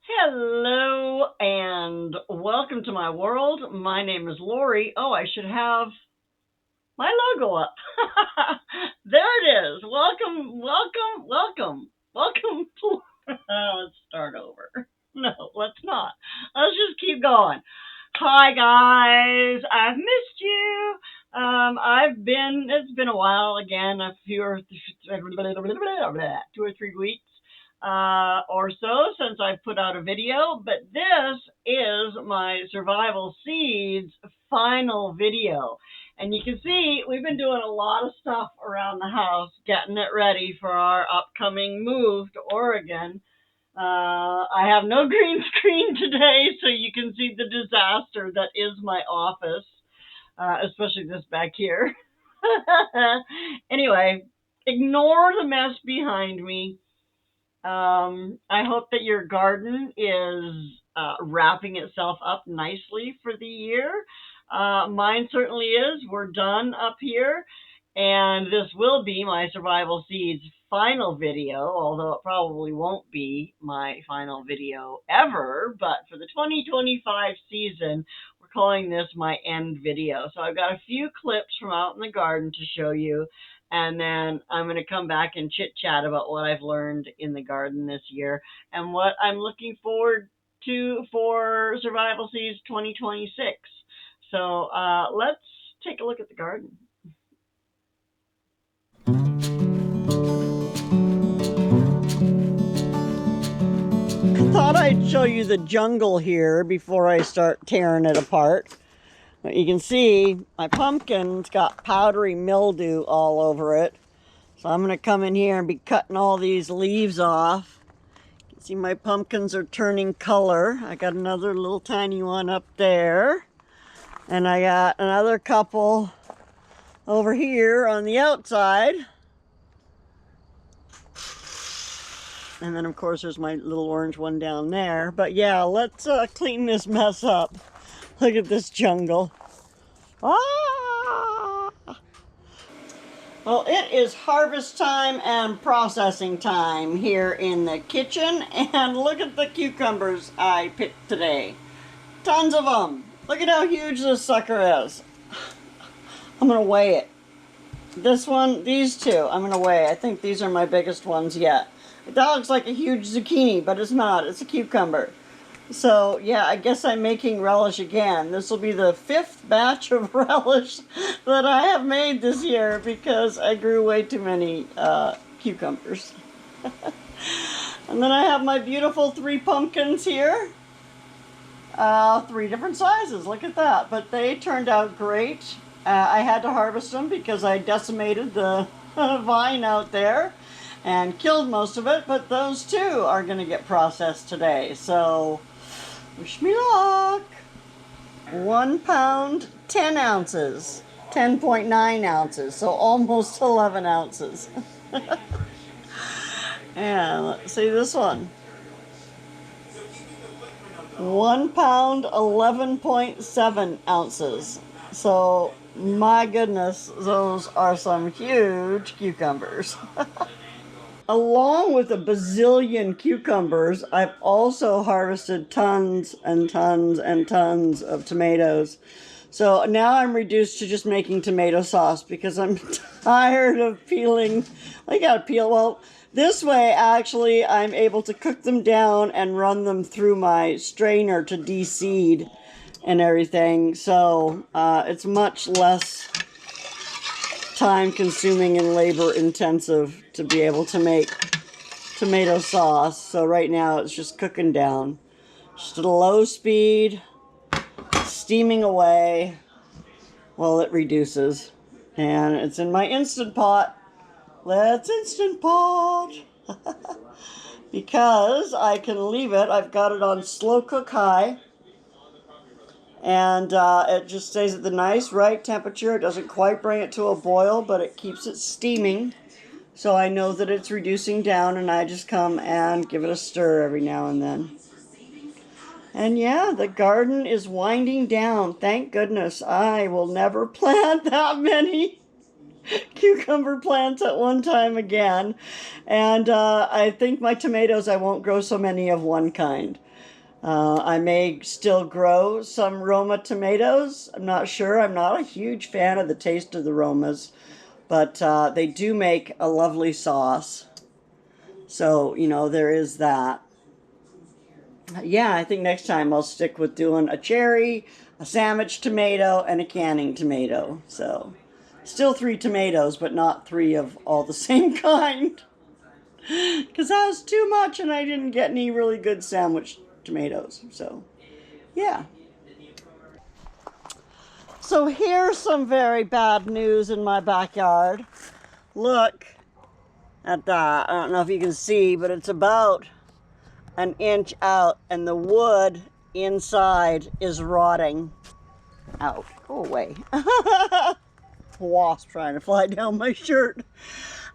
Hello and welcome to my world. My name is Lorrie. Oh, I should have my logo up. There it is. Welcome. Let's start over. No, let's not. Let's just keep going. Hi guys, I've missed you. It's been a while again, a few or 2 or 3 weeks or so since I've put out a video, but this is my survival seeds final video. And you can see we've been doing a lot of stuff around the house, getting it ready for our upcoming move to Oregon. I have no green screen today, so you can see the disaster that is my office, especially this back here. Anyway, ignore the mess behind me. I hope that your garden is wrapping itself up nicely for the year. Mine certainly is. We're done up here. And this will be my Survival Seeds final video, although it probably won't be my final video ever. But for the 2025 season, we're calling this my end video. So I've got a few clips from out in the garden to show you. And then I'm going to come back and chit chat about what I've learned in the garden this year and what I'm looking forward to for Survival Seeds 2026. So let's take a look at the garden. Thought I'd show you the jungle here before I start tearing it apart. But you can see my pumpkin's got powdery mildew all over it. So I'm going to come in here and be cutting all these leaves off. You can see my pumpkins are turning color. I got another little tiny one up there. And I got another couple over here on the outside. And then, of course, there's my little orange one down there. But yeah, let's clean this mess up. Look at this jungle. Ah! Well, it is harvest time and processing time here in the kitchen. And look at the cucumbers I picked today. Tons of them. Look at how huge this sucker is. I'm going to weigh it. This one, these two, I'm going to weigh. I think these are my biggest ones yet. That looks like a huge zucchini, but it's not. It's a cucumber. So, yeah, I guess I'm making relish again. This will be the 5th batch of relish that I have made this year because I grew way too many cucumbers. And then I have my beautiful 3 pumpkins here. 3 different sizes, look at that. But they turned out great. I had to harvest them because I decimated the vine out there and killed most of it, but those too are going to get processed today. So, wish me luck. 1 pound, 10 ounces, 10.9 ounces, so almost 11 ounces. And let's see this one. 1 pound, 11.7 ounces. So, my goodness, those are some huge cucumbers. Along with a bazillion cucumbers, I've also harvested tons and tons and tons of tomatoes. So now I'm reduced to just making tomato sauce because I'm tired of peeling. I gotta peel. Well, this way, actually, I'm able to cook them down and run them through my strainer to de-seed and everything. So it's much less time-consuming and labor-intensive to be able to make tomato sauce. So right now it's just cooking down. Just at a low speed, steaming away while it reduces. And it's in my Instant Pot. Let's Instant Pot! Because I can leave it. I've got it on slow cook high. And it just stays at the nice right temperature. It doesn't quite bring it to a boil, but it keeps it steaming. So I know that it's reducing down, and I just come and give it a stir every now and then. And yeah, the garden is winding down. Thank goodness. I will never plant that many cucumber plants at one time again. And I think my tomatoes, I won't grow so many of one kind. I may still grow some Roma tomatoes. I'm not sure. I'm not a huge fan of the taste of the Romas, but they do make a lovely sauce. So, you know, there is that. Yeah, I think next time I'll stick with doing a cherry, a sandwich tomato, and a canning tomato. So, still 3 tomatoes, but not 3 of all the same kind. Because that was too much and I didn't get any really good sandwich tomatoes. So, yeah. So here's some very bad news in my backyard. Look at that. I don't know if you can see, but it's about an inch out and the wood inside is rotting out. Go away. Wasp trying to fly down my shirt.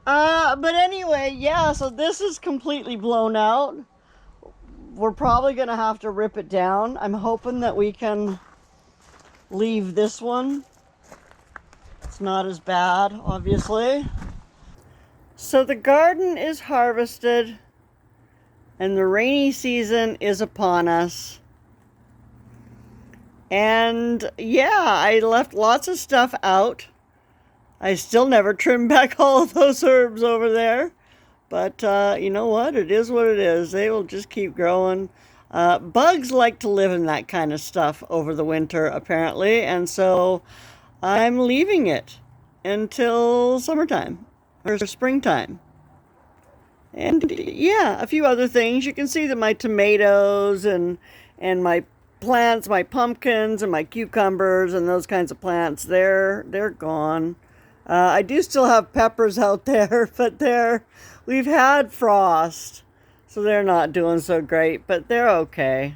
But anyway, yeah, so this is completely blown out. We're probably going to have to rip it down. I'm hoping that we can leave this one. It's not as bad, obviously. So the garden is harvested and the rainy season is upon us. And yeah, I left lots of stuff out. I still never trimmed back all of those herbs over there. But you know what? It is what it is. They will just keep growing. Bugs like to live in that kind of stuff over the winter, apparently. And so I'm leaving it until summertime or springtime. And yeah, a few other things. You can see that my tomatoes and my plants, my pumpkins and my cucumbers and those kinds of plants, they're gone. I do still have peppers out there, but we've had frost, so they're not doing so great, but they're okay.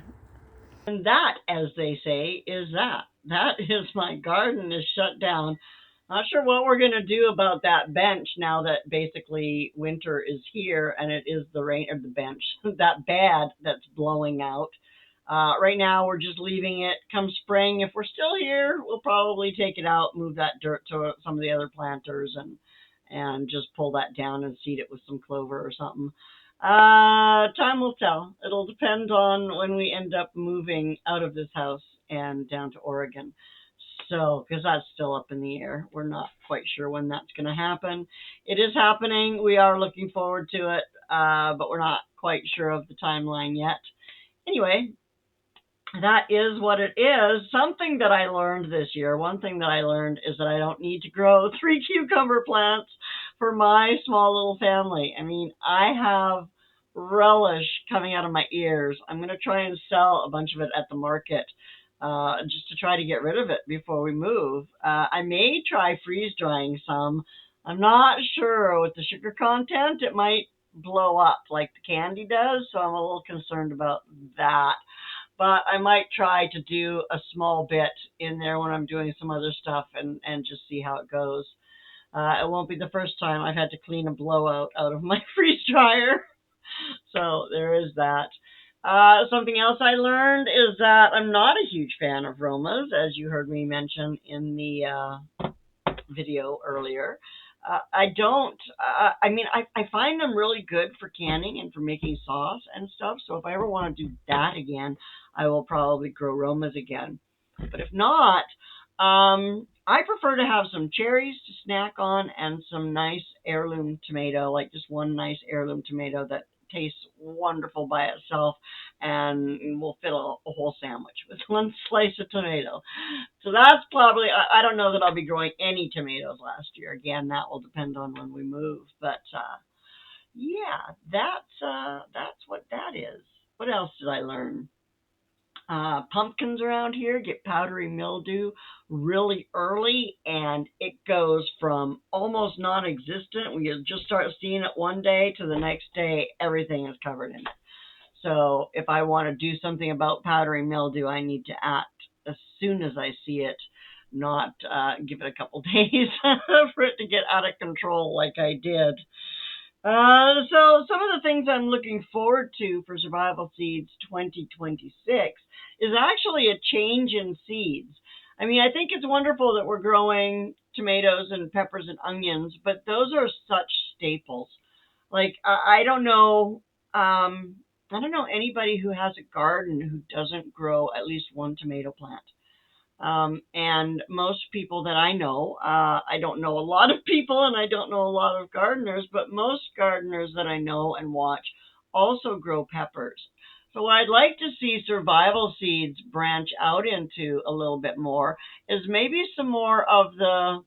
And that, as they say, is that. That is my garden is shut down. Not sure what we're going to do about that bench now that basically winter is here and it is the rain of the bench, that bad that's blowing out. Right now, we're just leaving it. Come spring, if we're still here, we'll probably take it out, move that dirt to some of the other planters, and just pull that down and seed it with some clover or something. Time will tell. It'll depend on when we end up moving out of this house and down to Oregon. So, because that's still up in the air. We're not quite sure when that's going to happen. It is happening. We are looking forward to it, but we're not quite sure of the timeline yet. Anyway, that is what it is. Something that I learned this year, one thing that I learned is that I don't need to grow 3 cucumber plants for my small little family. I mean, I have relish coming out of my ears. I'm going to try and sell a bunch of it at the market just to try to get rid of it before we move. I may try freeze drying some. I'm not sure with the sugar content. It might blow up like the candy does, so I'm a little concerned about that. But I might try to do a small bit in there when I'm doing some other stuff and just see how it goes. It won't be the first time I've had to clean a blowout out of my freeze dryer. So there is that. Something else I learned is that I'm not a huge fan of Romas, as you heard me mention in the video earlier. I don't, I mean, I find them really good for canning and for making sauce and stuff. So if I ever want to do that again, I will probably grow Romas again. But if not, I prefer to have some cherries to snack on and some nice heirloom tomato, like just one nice heirloom tomato that tastes wonderful by itself and will fill a whole sandwich with one slice of tomato. So that's probably, I don't know that I'll be growing any tomatoes last year. Again, that will depend on when we move. But yeah, that's what that is. What else did I learn? Pumpkins around here get powdery mildew really early, and it goes from almost non-existent. We just start seeing it one day to the next day, everything is covered in it. So if I want to do something about powdery mildew, I need to act as soon as I see it, not give it a couple days for it to get out of control like I did. So some of the things I'm looking forward to for Survival Seeds 2026 is actually a change in seeds. I mean, I think it's wonderful that we're growing tomatoes and peppers and onions, but those are such staples. Like I don't know anybody who has a garden who doesn't grow at least one tomato plant. And most people that I know, I don't know a lot of people and I don't know a lot of gardeners, but most gardeners that I know and watch also grow peppers. So what I'd like to see survival seeds branch out into a little bit more is maybe some more of the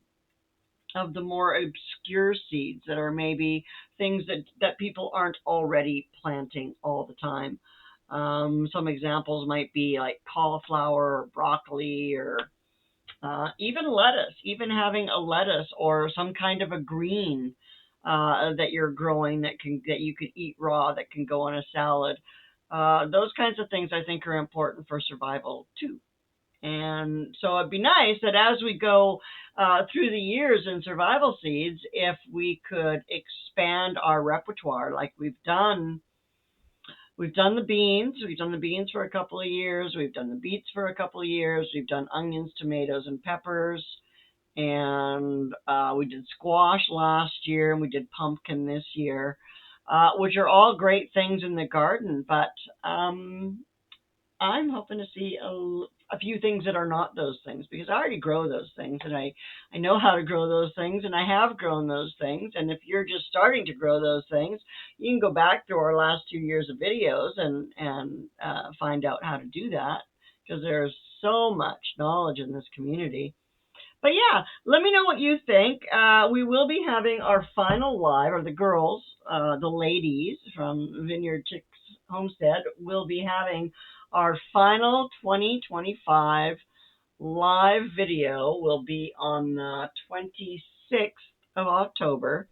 more obscure seeds that are maybe things that people aren't already planting all the time. Some examples might be like cauliflower or broccoli or even lettuce, even having a lettuce or some kind of a green that you're growing that you can eat raw that can go in a salad. Those kinds of things I think are important for survival too. And so it'd be nice that as we go through the years in survival seeds, if we could expand our repertoire like we've done. We've done the beans. We've done the beans for a couple of years. We've done the beets for a couple of years. We've done onions, tomatoes, and peppers. And we did squash last year, and we did pumpkin this year, which are all great things in the garden. But I'm hoping to see a few things that are not those things because I already grow those things and I know how to grow those things and I have grown those things. And if you're just starting to grow those things, you can go back through our last 2 years of videos and find out how to do that because there's so much knowledge in this community. But yeah, let me know what you think. We will be having our final live, or the girls, the ladies from Vineyard Chicks Homestead will be having our final 2025 live video will be on the 26th of October,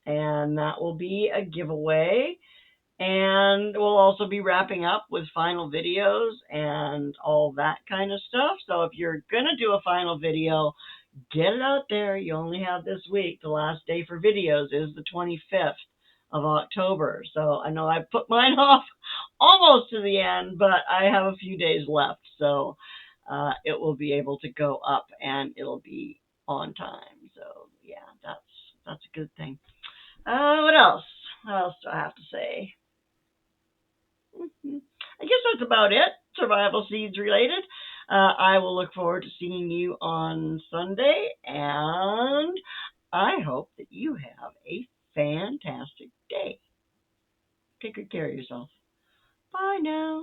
and that will be a giveaway. And we'll also be wrapping up with final videos and all that kind of stuff. So if you're going to do a final video, get it out there. You only have this week. The last day for videos is the 25th of October. So I know I've put mine off almost to the end, but I have a few days left. So it will be able to go up and it'll be on time. So yeah, that's a good thing. What else? What else do I have to say? I guess that's about it, survival seeds related. I will look forward to seeing you on Sunday, and I hope that you have a fantastic day. Take good care of yourself. Bye now.